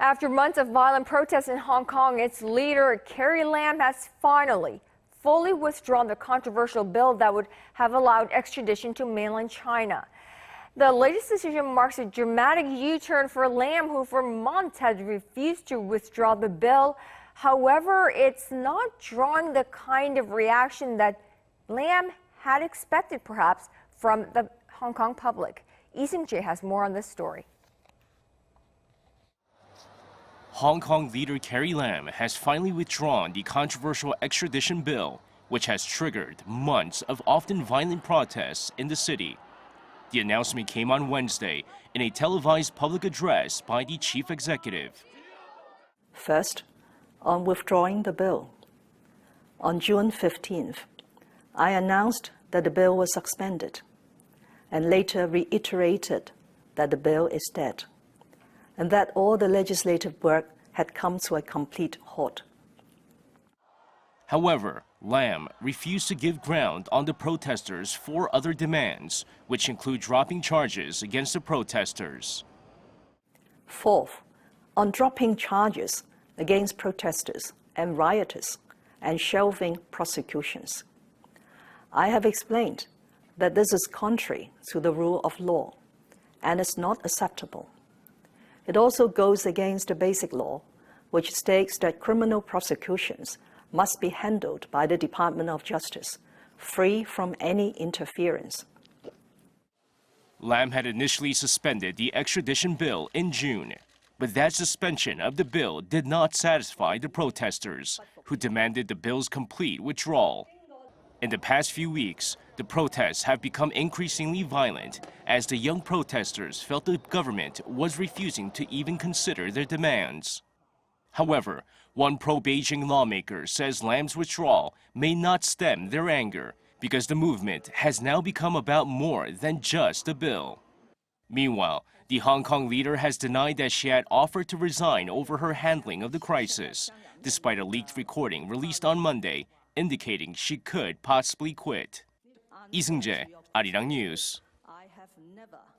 After months of violent protests in Hong Kong, its leader, Carrie Lam, has finally fully withdrawn the controversial bill that would have allowed extradition to mainland China. The latest decision marks a dramatic U-turn for Lam, who for months had refused to withdraw the bill. However, it's not drawing the kind of reaction that Lam had expected, perhaps, from the Hong Kong public. Seung-jae has more on this story. Hong Kong leader Carrie Lam has finally withdrawn the controversial extradition bill, which has triggered months of often violent protests in the city. The announcement came on Wednesday in a televised public address by the chief executive. First, on withdrawing the bill. On June 15th, I announced that the bill was suspended and later reiterated that the bill is dead and that all the legislative work had come to a complete halt. However, Lam refused to give ground on the protesters' four other demands, which include dropping charges against the protesters. Fourth, on dropping charges against protesters and rioters and shelving prosecutions. I have explained that this is contrary to the rule of law and is not acceptable. It also goes against the basic law, which states that criminal prosecutions must be handled by the Department of Justice, free from any interference. Lam had initially suspended the extradition bill in June, but that suspension of the bill did not satisfy the protesters, who demanded the bill's complete withdrawal. In the past few weeks, the protests have become increasingly violent as the young protesters felt the government was refusing to even consider their demands. However, one pro-Beijing lawmaker says Lam's withdrawal may not stem their anger because the movement has now become about more than just a bill. Meanwhile, the Hong Kong leader has denied that she had offered to resign over her handling of the crisis, despite a leaked recording released on Monday indicating she could possibly quit. Seung-jae, Arirang News.